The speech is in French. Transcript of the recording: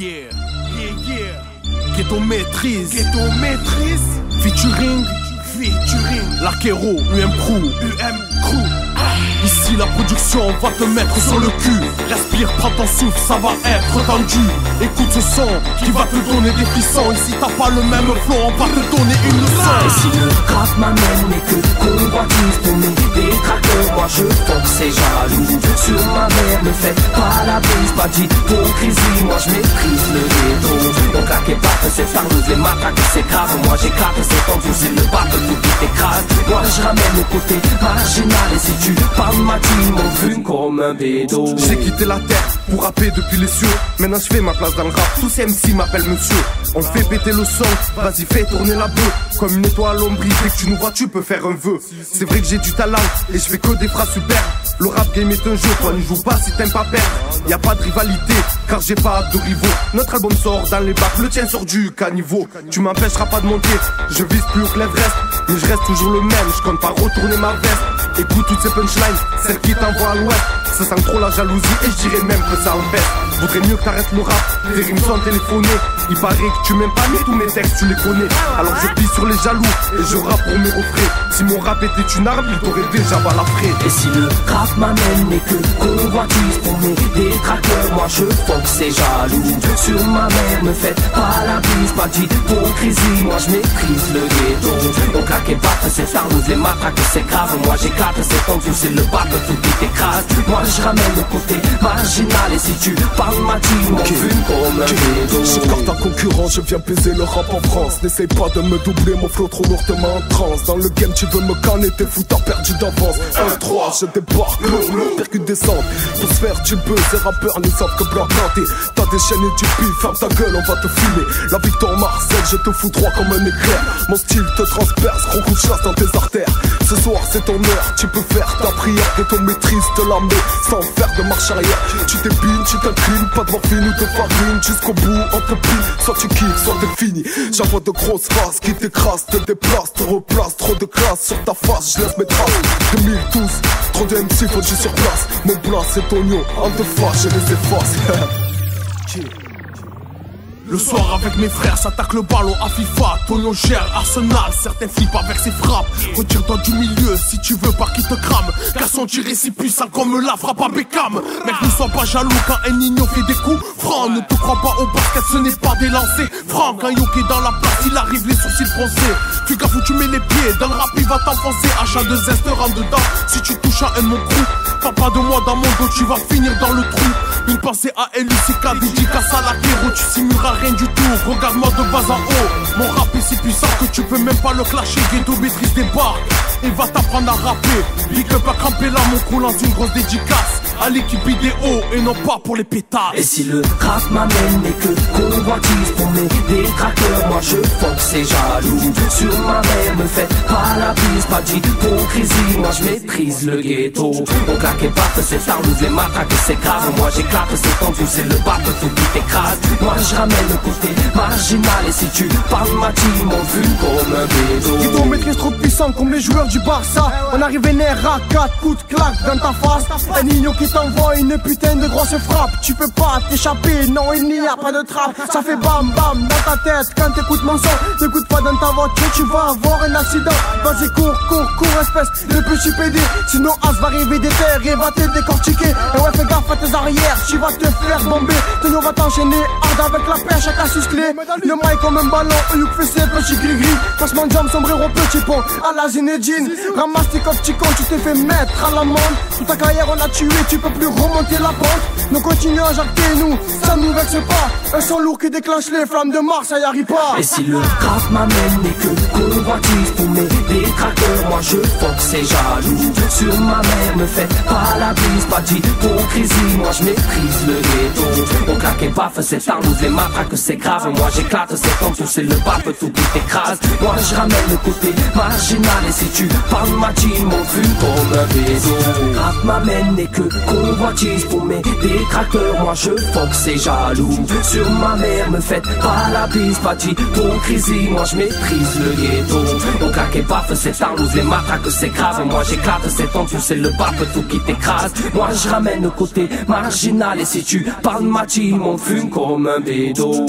Yeah, yeah, yeah. Ghetto maîtrise, featuring, Lakero, UM Crew. Ici la production va te mettre sur le cul. Respire, prends ton souffle, ça va être tendu. Écoute ce son qui va te donner des frissons. Ici t'as pas le même flow, on va te donner une leçon. Et si le rap m'amène et que convoitise pour mes détracteurs, moi je fonce, c'est jaloux. Sur ma mère, ne faites pas la brise, pas d'hypocrisie, moi je maîtrise le ghetto. Donc claquez pas que c'est fardeuse, les matraques c'est grave. Moi j'éclate, c'est tendu, c'est le battle, tout qui t'écrase. Moi je ramène le côté marginal et si tu parles ma team, on fume comme un bédo. J'ai quitté la terre pour rapper depuis les cieux. Maintenant je fais ma place dans le rap, tous ces MC m'appellent monsieur. On fait péter le son, vas-y fais tourner la bœuf. Comme une étoile ombrille, dès que tu nous vois tu peux faire un vœu. C'est vrai que j'ai du talent et je fais que des phrases super. Le rap game est un jeu, toi ne joues pas si t'aimes pas perdre. Y'a pas de rivalité, car j'ai pas de rivaux. Notre album sort dans les bacs, le tien sort du caniveau. Tu m'empêcheras pas de monter, je vise plus haut que l'Everest. Mais je reste toujours le même, je compte pas retourner ma veste. Écoute toutes ces punchlines, celles qui t'envoient à l'ouest. Ça sent trop la jalousie et je dirais même que ça empêche. Vaudrait mieux que t'arrêtes le rap, tes rimes sont téléphonées. Il paraît que tu m'aimes pas mais tous mes textes tu les connais. Alors je plie sur les jaloux et je rappe pour mes refrains. Si mon rap était une arme, il t'aurait déjà balafré. Et si le rap m'amène et que convoitise pour mes détracteurs, moi je fonce, c'est jaloux. Sur ma mère, ne faites pas la bise, pas d'hypocrisie, moi je maîtrise le ghetto. Donc claquez pas que c'est fardeuse, les matraques c'est grave. Moi j'éclate, c'est tendu, c'est le battle, tout qui t'écrase. Moi je ramène le côté marginal et si tu parles ma team, on fume comme un bédo. J'écarte ta concurrence, je viens baiser le rap en France. N'essaye pas de me doubler, mon flow trop lourd te met en transe. Dans le game tu veux me canner, t'es fou, t'as perdu d'avance. 1-3, je débarque, percute descente. Pour se faire du buzz, les rappeurs ne savent que blanc planter. T'as déchaîné du pif, ferme ta gueule, on va te filmer. La victoire Marseille, je te fous droit comme un éclair. Mon style te transperce, gros coup de chasse dans tes artères. Ce soir c'est ton heure, tu peux faire ta prière. Que ton maîtrise te la met, sans faire de marche arrière. Tu t'épines, tu t'inclines, pas de morphine ou de farine. Jusqu'au bout, on te pile, soit tu kiffes, soit t'es fini. J'envoie de grosses faces qui t'écrasent, te déplacent, te replacent. Trop de classe sur ta face, je laisse mes traces. 2012, trop de MC, faut que je sur place. Mon plat c'est oignon, en te fâche, je les efface. Le soir avec mes frères, s'attaque le ballon à FIFA. Tonio gère Arsenal, certains flippent avec ses frappes. Retire-toi du milieu si tu veux pas qu'il te crame. Car son tir est si puissant comme la frappe à Beckham. Mec, ne sois pas jaloux quand un Nino fait des coups francs. Ne te crois pas au basket, ce n'est pas des lancers francs. Quand Yoke est dans la place, il arrive les sourcils froncés. Tu gaffes où tu mets les pieds, dans le rap il va t'enfoncer. Achat de zeste, rentre dedans, si tu touches à un de mon crew. Parle pas de moi dans mon dos, tu vas finir dans le trou. Une pensée à LUCK, dédicace à Lakero. Tu simuleras rien du tout, regarde-moi de bas en haut. Mon rap est si puissant que tu peux même pas le clasher. Ghetto maîtrise des barres, il va t'apprendre à rapper. Big up à cramper là, mon crew lance une grosse dédicace à l'équipe idéo et non pas pour les pétards. Et si le rap m'amène et que convoitise pour mes détracteurs, moi je fonce, c'est jaloux. Sur ma mère, ne faites pas la bise, pas d'hypocrisie, moi je maîtrise le ghetto. On claquez pas que c'est fardeuse, les matraques c'est grave. Moi j'éclate, c'est tendu, c'est le battle, tout qui t'écrase. Moi je ramène le côté marginal et si tu parles ma team, on fume comme un bédo. Ghetto maîtrise trop puissant comme les joueurs du Barça. On arrive vénère à 4 coups de claque dans ta face. Un Nino qui t'envoie une putain de grosse frappe. Tu peux pas t'échapper, non il n'y a pas de trappe. Ça fait bam bam dans ta tête quand t'écoutes mon son. N'écoute pas dans ta voiture, tu vas avoir un accident. Vas-y cours, espèce de petit pédé. Sinon As va arriver des terres et va te décortiquer. Et ouais fais gaffe à tes arrières, tu vas te faire bomber. Tonio va t'enchaîner hard avec la pêche à Cassius Clay. Le mic comme un ballon, Youk fait ses petits gris-gris. Passement de jambes, sombrero, petit pont à la Zinedine. Ramasse tes coffres, petit con, tu t'es fait mettre à l'amende. Toute ta carrière on a tué, tu peux plus remonter la pente. Nous continuons à jacter nous, ça nous vexe pas. Un son lourd qui déclenche les flammes de Mars, ça y arrive pas. Et si le rap m'amène et que convoitise pour mes détracteurs, moi je fonce, c'est jaloux. Sur ma mère, ne faites pas la bise, pas d'hypocrisie, moi je maîtrise le ghetto. On claquez pas, fais cette arme, les matraques c'est grave. Moi j'éclate, c'est tendu, c'est le bape, tout qui t'écrase. Moi je ramène le côté marginal et si tu parles ma team, on fume comme un bédo. Rap m'amène et que convoitise pour mes détracteurs, moi je fonce, c'est jaloux. Sur ma mère, me faites pas la bise, pas d'hypocrisie, moi je maîtrise le ghetto. On claquez les baffes s'éternisent, les matraques s'écrasent. Moi j'éclate, c'est tendu, c'est le pape tout qui t'écrase. Moi je ramène le côté marginal, et si tu parles machi, on fume comme un bédo.